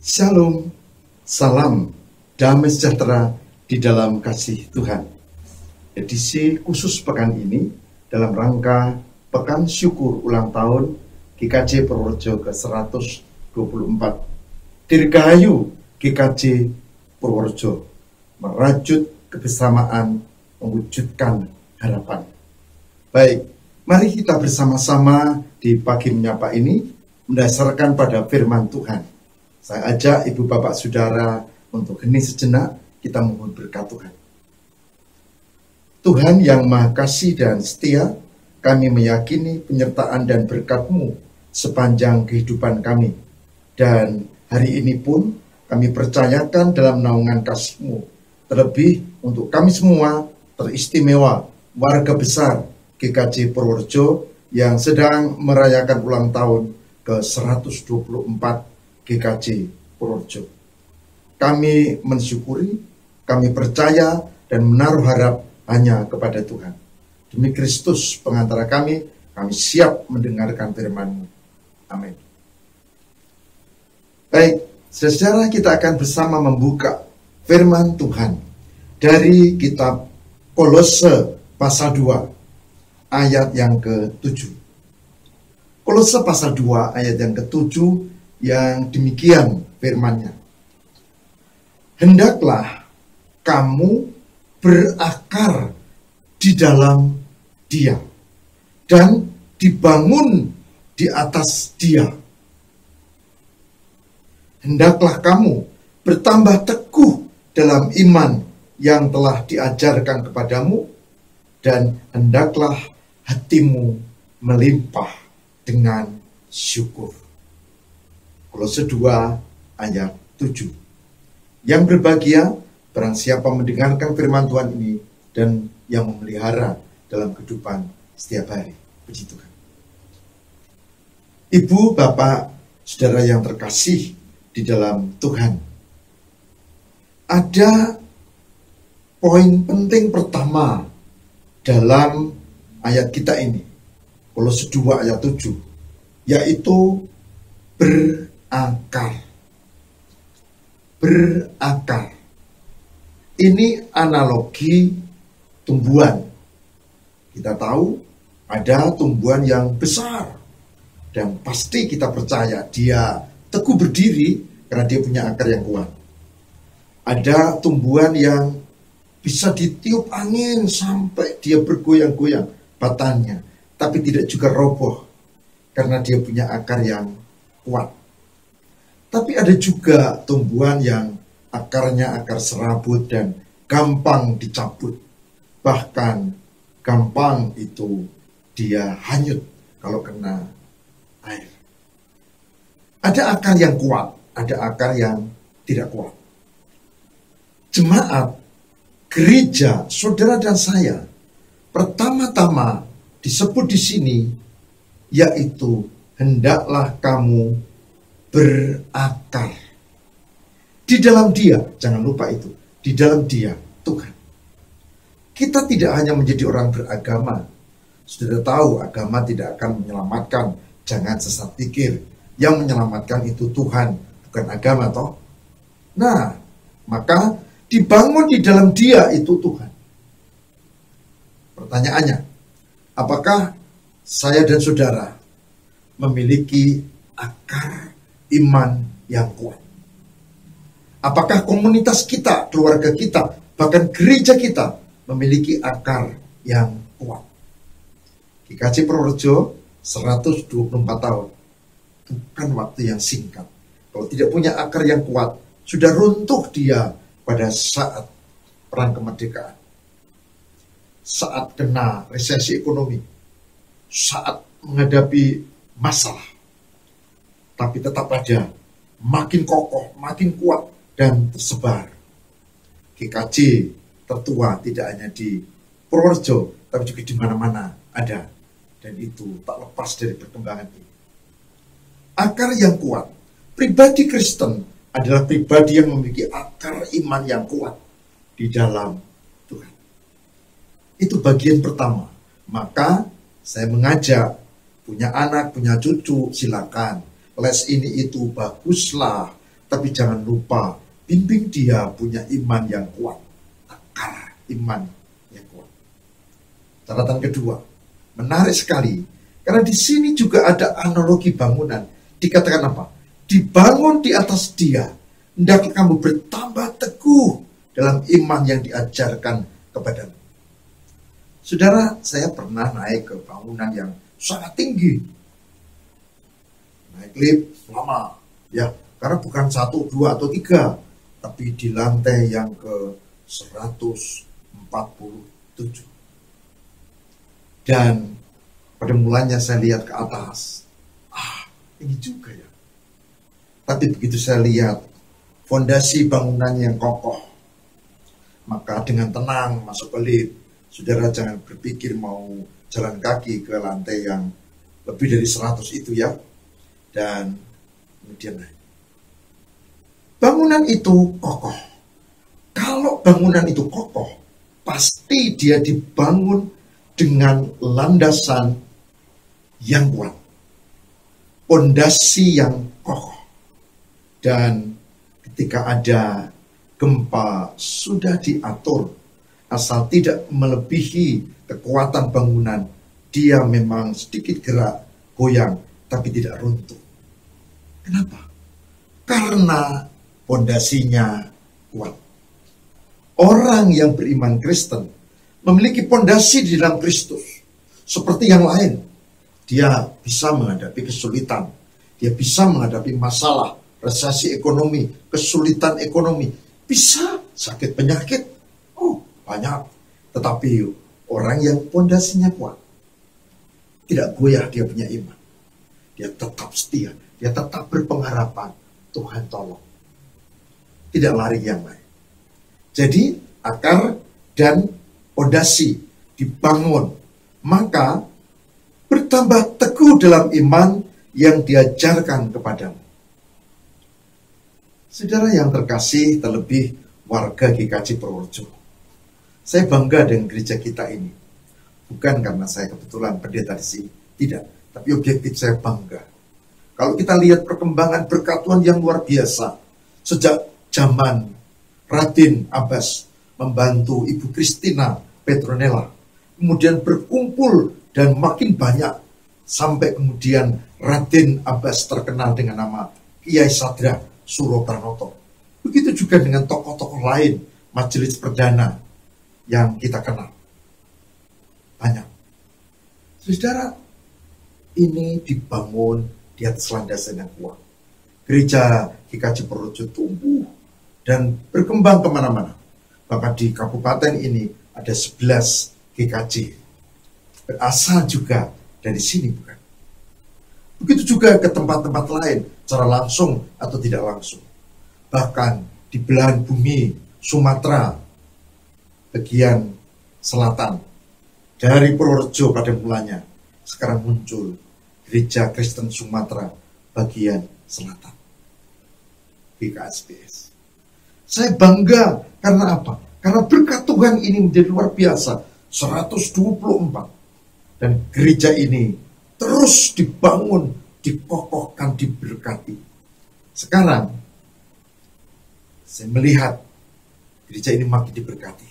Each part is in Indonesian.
Shalom, salam, damai sejahtera di dalam kasih Tuhan. Edisi khusus pekan ini dalam rangka Pekan Syukur ulang tahun GKJ Purworejo ke-124. Dirgahayu GKJ Purworejo, merajut kebersamaan, mewujudkan harapan. Baik, mari kita bersama-sama di pagi menyapa ini mendasarkan pada firman Tuhan. Saya ajak ibu bapak saudara untuk hening sejenak, kita mohon berkat Tuhan. Tuhan yang maha kasih dan setia, kami meyakini penyertaan dan berkat-Mu sepanjang kehidupan kami. Dan hari ini pun kami percayakan dalam naungan kasih-Mu, terlebih untuk kami semua teristimewa, warga besar GKJ Purworejo yang sedang merayakan ulang tahun ke-124 GKJ Purworejo. Kami mensyukuri, kami percaya dan menaruh harap hanya kepada Tuhan. Demi Kristus pengantara kami siap mendengarkan firman-Mu. Amin. Baik, saudara, kita akan bersama membuka firman Tuhan dari kitab Kolose pasal 2 ayat yang ke-7. Kolose pasal 2 ayat yang ke-7 yang demikian firman-Nya. Hendaklah kamu berakar di dalam Dia dan dibangun di atas Dia. Hendaklah kamu bertambah teguh dalam iman yang telah diajarkan kepadamu, dan hendaklah hatimu melimpah dengan syukur. Kolose 2 ayat 7. Yang berbahagia barang siapa mendengarkan firman Tuhan ini dan yang memelihara dalam kehidupan setiap hari. Puji Tuhan. Ibu, bapak, saudara yang terkasih di dalam Tuhan. Ada poin penting pertama dalam ayat kita ini. Kolose 2 ayat 7. Yaitu berakar. Berakar. Ini analogi tumbuhan. Kita tahu ada tumbuhan yang besar dan pasti kita percaya dia teguh berdiri karena dia punya akar yang kuat. Ada tumbuhan yang bisa ditiup angin sampai dia bergoyang-goyang batangnya, tapi tidak juga roboh karena dia punya akar yang kuat. Tapi ada juga tumbuhan yang akarnya akar serabut dan gampang dicabut. Bahkan gampang itu dia hanyut kalau kena air. Ada akar yang kuat, ada akar yang tidak kuat. Jemaat, gereja, saudara dan saya, pertama-tama disebut di sini, yaitu hendaklah kamu berakar. Di dalam Dia, jangan lupa itu, di dalam Dia, Tuhan. Kita tidak hanya menjadi orang beragama. Sudah tahu agama tidak akan menyelamatkan, jangan sesat pikir. Yang menyelamatkan itu Tuhan, bukan agama toh. Nah, maka dibangun di dalam Dia itu Tuhan. Pertanyaannya, apakah saya dan saudara memiliki akar iman yang kuat? Apakah komunitas kita, keluarga kita, bahkan gereja kita memiliki akar yang kuat? GKJ Purworejo 124 tahun. Bukan waktu yang singkat. Kalau tidak punya akar yang kuat, sudah runtuh dia pada saat perang kemerdekaan. Saat kena resesi ekonomi. Saat menghadapi masalah. Tapi tetap aja makin kokoh, makin kuat dan tersebar. GKJ tertua tidak hanya di Purworejo, tapi juga di mana-mana ada. Dan itu tak lepas dari perkembangan ini. Akar yang kuat. Pribadi Kristen adalah pribadi yang memiliki akar iman yang kuat di dalam Tuhan. Itu bagian pertama. Maka saya mengajak, punya anak, punya cucu, silakan. Les ini itu baguslah. Tapi jangan lupa, bimbing dia punya iman yang kuat. Akar iman yang kuat. Catatan kedua, menarik sekali. Karena di sini juga ada analogi bangunan. Dikatakan apa? Dibangun di atas dia. Hendaklah kamu bertambah teguh dalam iman yang diajarkan kepadamu. Saudara, saya pernah naik ke bangunan yang sangat tinggi. Naik lift lama. Ya, karena bukan 1, 2, atau 3. Tapi di lantai yang ke 147. Dan pada mulanya saya lihat ke atas. Ini juga ya. Tapi begitu saya lihat fondasi bangunan yang kokoh, maka dengan tenang masuk ke lift. Saudara jangan berpikir mau jalan kaki ke lantai yang lebih dari 100 itu ya. Dan kemudian naik. Bangunan itu kokoh. Kalau bangunan itu kokoh, pasti dia dibangun dengan landasan yang kuat. Pondasi yang kokoh. Dan ketika ada gempa sudah diatur, asal tidak melebihi kekuatan bangunan, dia memang sedikit gerak, goyang, tapi tidak runtuh. Kenapa? Karena pondasinya kuat. Orang yang beriman Kristen memiliki pondasi di dalam Kristus. Seperti yang lain, dia bisa menghadapi kesulitan, dia bisa menghadapi masalah, resesi ekonomi, kesulitan ekonomi, bisa sakit penyakit, banyak. Tetapi orang yang pondasinya kuat, tidak goyah dia punya iman. Dia tetap setia, dia tetap berpengharapan, Tuhan tolong. Tidak lari yang lain. Jadi akar dan pondasi dibangun, maka bertambah teguh dalam iman yang diajarkan kepadamu. Saudara yang terkasih, terlebih warga GKJ Purworejo, saya bangga dengan gereja kita ini. Bukan karena saya kebetulan pendeta di sini, tidak. Tapi objektif saya bangga. Kalau kita lihat perkembangan berkat Tuhan yang luar biasa, sejak zaman Raden Abbas membantu Ibu Christina Petronella, kemudian berkumpul dan makin banyak, sampai kemudian Raden Abbas terkenal dengan nama Kiai Sadra Suropranoto. Begitu juga dengan tokoh-tokoh lain, majelis perdana yang kita kenal. Banyak. Saudara, ini dibangun di atas landasan yang kuat. Gereja GKJ Purworejo tumbuh dan berkembang kemana-mana. Bahkan di kabupaten ini ada 11 GKJ. Berasal juga dari sini, bukan? Begitu juga ke tempat-tempat lain, secara langsung atau tidak langsung. Bahkan di belahan bumi Sumatera, bagian selatan, dari Purworejo pada mulanya, sekarang muncul Gereja Kristen Sumatera bagian selatan, GKSBS. Saya bangga karena apa? Karena berkat Tuhan ini menjadi luar biasa, 124. Dan gereja ini terus dibangun, dikokohkan, diberkati. Sekarang, saya melihat gereja ini makin diberkati.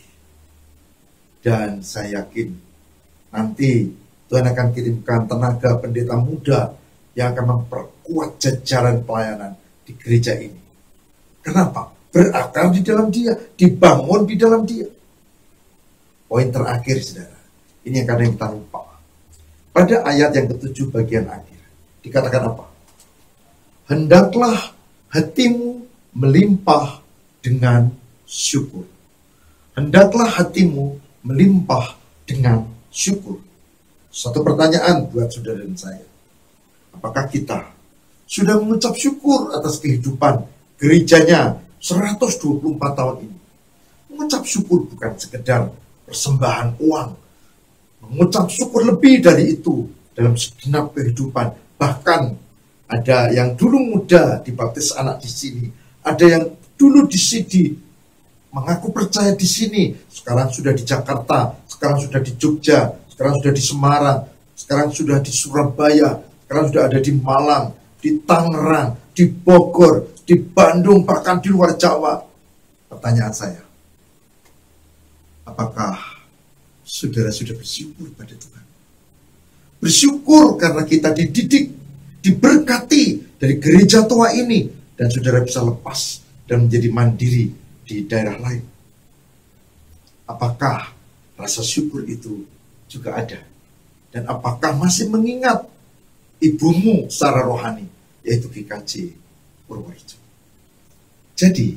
Dan saya yakin nanti Tuhan akan kirimkan tenaga pendeta muda yang akan memperkuat jajaran pelayanan di gereja ini. Kenapa? Berakar di dalam dia, dibangun di dalam dia. Poin terakhir, saudara, ini yang kadang kita lupa. Pada ayat yang ke-7 bagian akhir, dikatakan apa? Hendaklah hatimu melimpah dengan syukur. Hendaklah hatimu melimpah dengan syukur. Satu pertanyaan buat saudara dan saya. Apakah kita sudah mengucap syukur atas kehidupan gerejanya 124 tahun ini? Mengucap syukur bukan sekedar persembahan uang. Mengucap syukur lebih dari itu dalam segenap kehidupan. Bahkan ada yang dulu muda dibaptis anak di sini, ada yang dulu di sini mengaku percaya di sini, sekarang sudah di Jakarta, sekarang sudah di Jogja, sekarang sudah di Semarang, sekarang sudah di Surabaya, sekarang sudah ada di Malang, di Tangerang, di Bogor, di Bandung, bahkan di luar Jawa. Pertanyaan saya, apakah saudara sudah bersyukur pada Tuhan? Bersyukur karena kita dididik, diberkati dari gereja tua ini, dan saudara bisa lepas dan menjadi mandiri di daerah lain. Apakah rasa syukur itu juga ada? Dan apakah masih mengingat ibumu secara rohani, yaitu GKJ Purworejo? Jadi,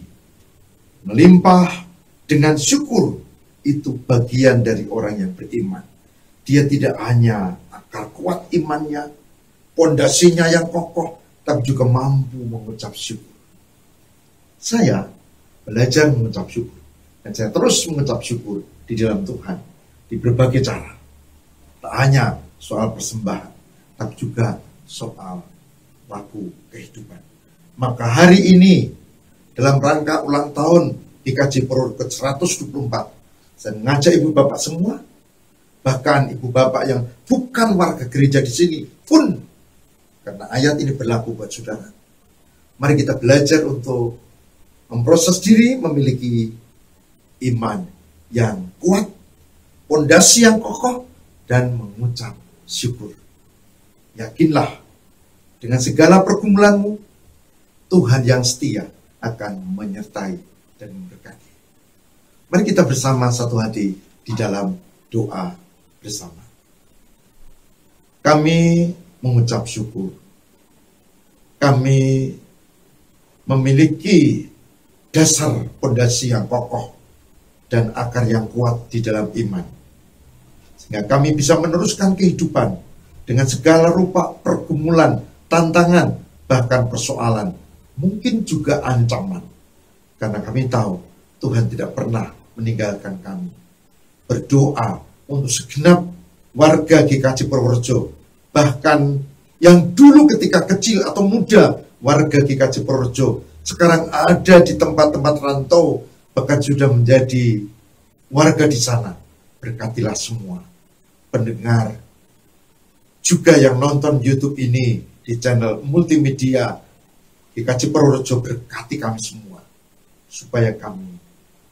melimpah dengan syukur itu bagian dari orang yang beriman. Dia tidak hanya akar kuat imannya, pondasinya yang kokoh, tapi juga mampu mengucap syukur. Saya belajar mengucap syukur, dan saya terus mengucap syukur di dalam Tuhan, di berbagai cara. Tak hanya soal persembahan, tapi juga soal laku kehidupan. Maka hari ini, dalam rangka ulang tahun GKJ Purworejo ke-124, saya mengajak ibu bapak semua, bahkan ibu bapak yang bukan warga gereja di sini pun, karena ayat ini berlaku buat saudara. Mari kita belajar untuk memproses diri, memiliki iman yang kuat, pondasi yang kokoh, dan mengucap syukur. Yakinlah, dengan segala pergumulanmu, Tuhan yang setia akan menyertai dan memberkati. Mari kita bersama satu hati di dalam doa bersama. Kami mengucap syukur. Kami memiliki dasar pondasi yang kokoh dan akar yang kuat di dalam iman, sehingga kami bisa meneruskan kehidupan dengan segala rupa pergumulan, tantangan, bahkan persoalan, mungkin juga ancaman. Karena kami tahu Tuhan tidak pernah meninggalkan kami. Berdoa untuk segenap warga GKJ Purworejo, bahkan yang dulu ketika kecil atau muda warga GKJ Purworejo, sekarang ada di tempat-tempat rantau, bahkan sudah menjadi warga di sana. Berkatilah semua pendengar, juga yang nonton YouTube ini di channel multimedia GKJ Purworejo. Berkati kami semua, supaya kami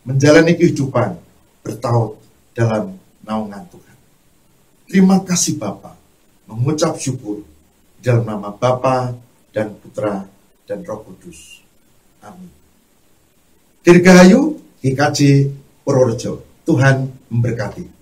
menjalani kehidupan bertaut dalam naungan Tuhan. Terima kasih Bapa, mengucap syukur dalam nama Bapa dan Putra dan Roh Kudus. Amin. Dirgahayu GKJ Purworejo. Tuhan memberkati.